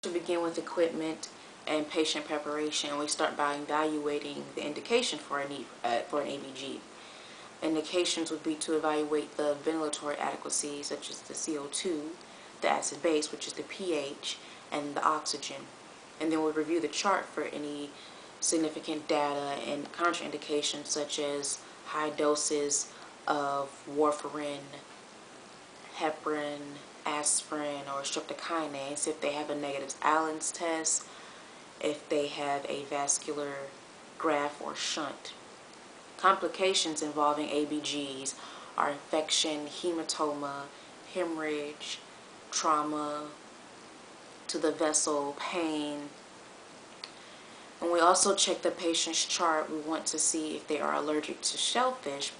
To begin with equipment and patient preparation, we start by evaluating the indication for an ABG. Indications would be to evaluate the ventilatory adequacy, such as the CO2, the acid base, which is the pH, and the oxygen. And then we'll review the chart for any significant data and contraindications, such as high doses of warfarin, heparin, aspirin, or streptokinase, if they have a negative Allen's test, if they have a vascular graft or shunt. Complications involving ABGs are infection, hematoma, hemorrhage, trauma to the vessel, pain. When we also check the patient's chart, we want to see if they are allergic to shellfish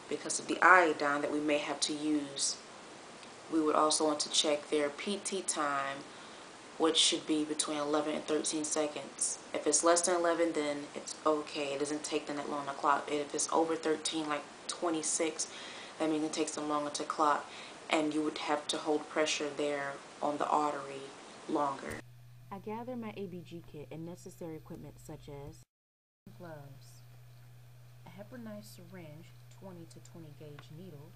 because of the iodine that we may have to use. We would also want to check their PT time, which should be between 11 and 13 seconds. If it's less than 11, then it's okay. It doesn't take them that long to clot. If it's over 13, like 26, that means it takes them longer to clot, and you would have to hold pressure there on the artery longer. I gather my ABG kit and necessary equipment such as gloves, a heparinized syringe, 20 to 20 gauge needle.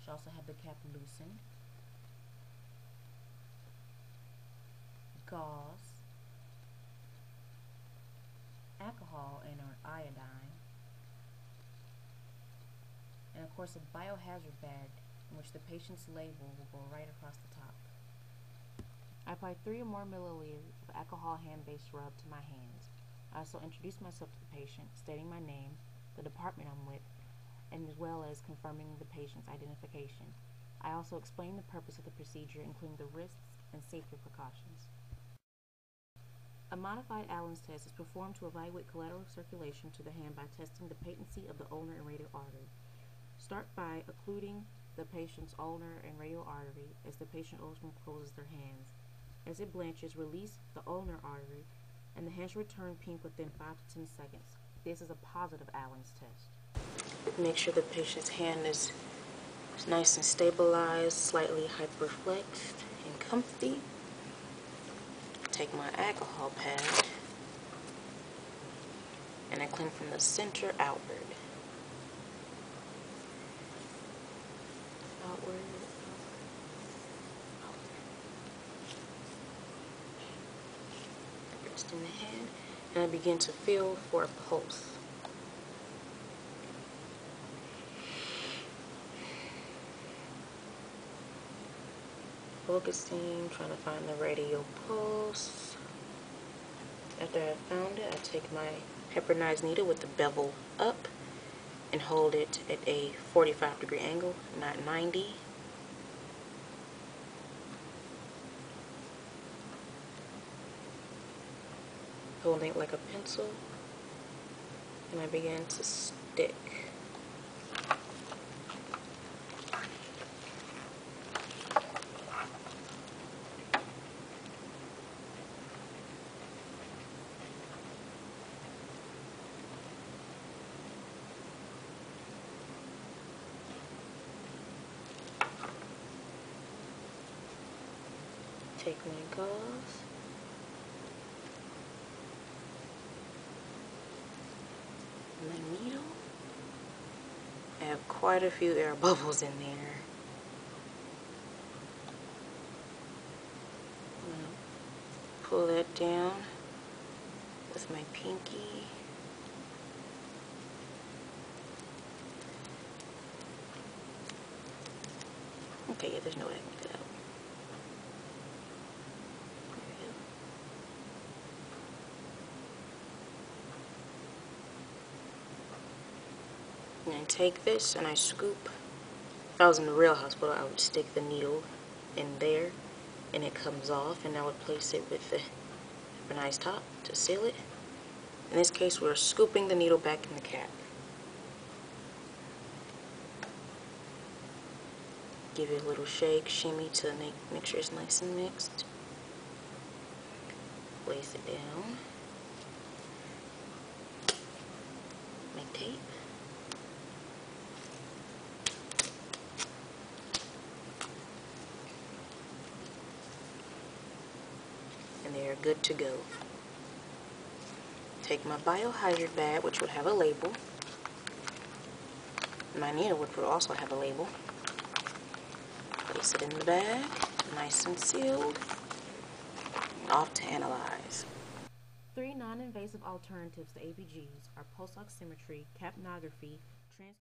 Should also have the cap loosened. Gauze, alcohol and or iodine, and of course a biohazard bag in which the patient's label will go right across the top. I apply 3 or more milliliters of alcohol hand-based rub to my hands. I also introduce myself to the patient, stating my name, the department I'm with, and as well as confirming the patient's identification. I also explain the purpose of the procedure, including the risks and safety precautions. A modified Allen's test is performed to evaluate collateral circulation to the hand by testing the patency of the ulnar and radial artery. Start by occluding the patient's ulnar and radial artery as the patient opens and closes their hands. As it blanches, release the ulnar artery, and the hand should return pink within 5 to 10 seconds. This is a positive Allen's test. Make sure the patient's hand is nice and stabilized, slightly hyperflexed and comfy. Take my alcohol pad and I clean from the center outward. Outward. Rest in the hand, and I begin to feel for a pulse. Focusing, trying to find the radial pulse. After I've found it, I take my heparinized needle with the bevel up and hold it at a 45-degree angle, not 90. Holding it like a pencil, and I begin to stick. Take my gauze. My needle. I have quite a few air bubbles in there. I'm gonna pull that down with my pinky. Okay, yeah, there's no way I can get it out. And I take this and I scoop. If I was in the real hospital, I would stick the needle in there and it comes off, and I would place it with the heparinized top to seal it. In this case, we're scooping the needle back in the cap. Give it a little shake, shimmy to make sure it's nice and mixed. Place it down. Make tape. and they're good to go. Take my biohazard bag, which would have a label. My needle would also have a label. Place it in the bag, nice and sealed. Off to analyze. 3 non-invasive alternatives to ABGs are pulse oximetry, capnography,